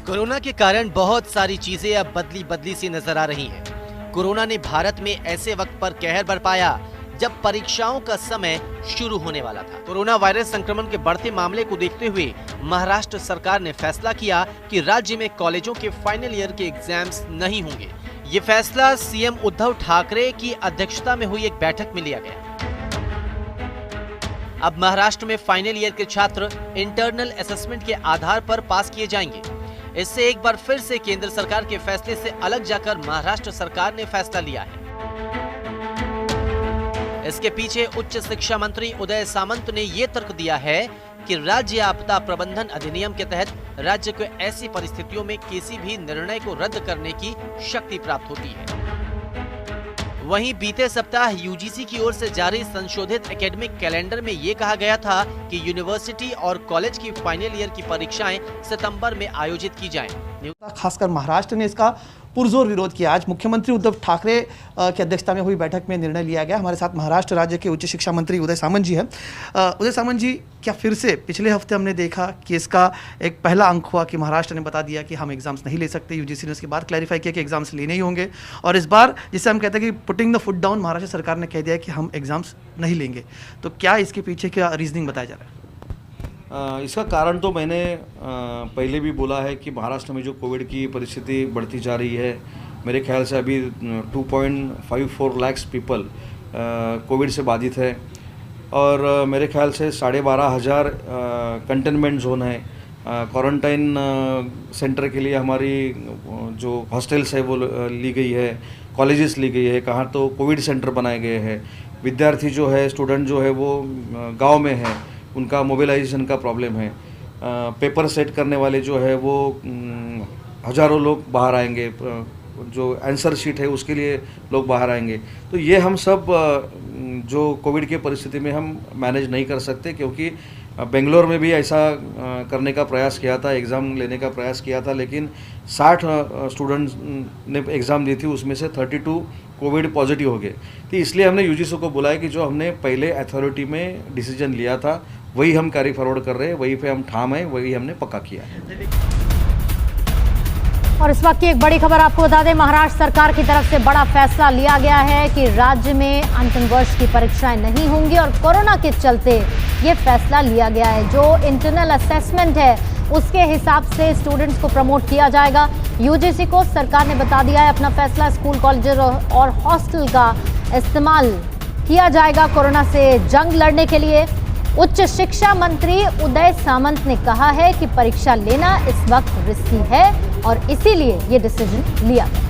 Corona के कारण बहुत सारी चीजें अब बदली बदली सी नजर आ रही हैं। कोरोना ने भारत में ऐसे वक्त पर कहर बरपाया जब परीक्षाओं का समय शुरू होने वाला था। कोरोना वायरस संक्रमण के बढ़ते मामले को देखते हुए महाराष्ट्र सरकार ने फैसला किया कि राज्य में कॉलेजों के फाइनल ईयर के एग्जाम्स नहीं होंगे। ये फैसला सीएम उद्धव ठाकरे की अध्यक्षता में हुई एक बैठक में लिया गया। अब महाराष्ट्र में फाइनल ईयर के छात्र इंटरनल असेसमेंट के आधार पर पास किए जाएंगे। इससे एक बार फिर से केंद्र सरकार के फैसले से अलग जाकर महाराष्ट्र सरकार ने फैसला लिया है। इसके पीछे उच्च शिक्षा मंत्री उदय सामंत ने ये तर्क दिया है कि राज्य आपदा प्रबंधन अधिनियम के तहत राज्य को ऐसी परिस्थितियों में किसी भी निर्णय को रद्द करने की शक्ति प्राप्त होती है। वहीं बीते सप्ताह यूजीसी की ओर से जारी संशोधित एकेडमिक कैलेंडर में ये कहा गया था कि यूनिवर्सिटी और कॉलेज की फाइनल ईयर की परीक्षाएं सितंबर में आयोजित की जाएं। खासकर महाराष्ट्र ने इसका पुरजोर विरोध किया। आज मुख्यमंत्री उद्धव ठाकरे की अध्यक्षता में हुई बैठक में निर्णय लिया गया। हमारे साथ महाराष्ट्र राज्य के उच्च शिक्षा मंत्री उदय सामंत जी हैं। उदय सामंत जी, क्या फिर से पिछले हफ्ते हमने देखा कि इसका एक पहला अंक हुआ कि महाराष्ट्र ने बता दिया कि हम एग्जाम्स नहीं ले सकते, यूजीसी ने उसके बाद क्लैरिफाई किया कि एग्जाम्स लेने ही होंगे, और इस बार जिसे हम कहते हैं कि putting the foot down, Maharashtra सरकार ने कह दिया कि हम एग्जाम्स नहीं लेंगे। तो क्या इसके पीछे क्या रीजनिंग बताया जा रहा है? इसका कारण तो मैंने पहले भी बोला है कि महाराष्ट्र में जो कोविड की परिस्थिति बढ़ती जा रही है, मेरे ख्याल से अभी 2.54 लाख पीपल कोविड से बाधित है, और मेरे ख्याल से 12,500 कंटेनमेंट जोन है। क्वारंटाइन सेंटर के लिए हमारी जो हॉस्टल्स है वो ली गई है, कॉलेजेस ली गई है, कहाँ तो कोविड सेंटर बनाए गए हैं। विद्यार्थी जो है, स्टूडेंट जो है वो गांव में है, उनका मोबिलाइजेशन का प्रॉब्लम है। पेपर सेट करने वाले जो है वो हज़ारों लोग बाहर आएंगे, जो आंसर शीट है उसके लिए लोग बाहर आएंगे। तो ये हम सब जो कोविड के परिस्थिति में हम मैनेज नहीं कर सकते, क्योंकि बेंगलोर में भी ऐसा करने का प्रयास किया था, एग्ज़ाम लेने का प्रयास किया था, लेकिन 60 स्टूडेंट्स ने एग्ज़ाम दी थी, उसमें से 32 कोविड पॉजिटिव हो गए। तो इसलिए हमने यूजीसी को बुलाया कि जो हमने पहले अथॉरिटी में डिसीजन लिया था वही हम कैरी फॉरवर्ड कर रहे हैं, वही पे हम ठाम हैं, वही हमने पक्का किया है। और इस वक्त की एक बड़ी खबर आपको बता दें, महाराष्ट्र सरकार की तरफ से बड़ा फैसला लिया गया है कि राज्य में अंतिम वर्ष की परीक्षाएं नहीं होंगी, और कोरोना के चलते ये फैसला लिया गया है। जो इंटरनल असेसमेंट है उसके हिसाब से स्टूडेंट्स को प्रमोट किया जाएगा। यूजीसी को सरकार ने बता दिया है अपना फैसला। स्कूल, कॉलेज और हॉस्टल का इस्तेमाल किया जाएगा कोरोना से जंग लड़ने के लिए। उच्च शिक्षा मंत्री उदय सामंत ने कहा है कि परीक्षा लेना इस वक्त रिस्की है और इसीलिए ये डिसीजन लिया गया।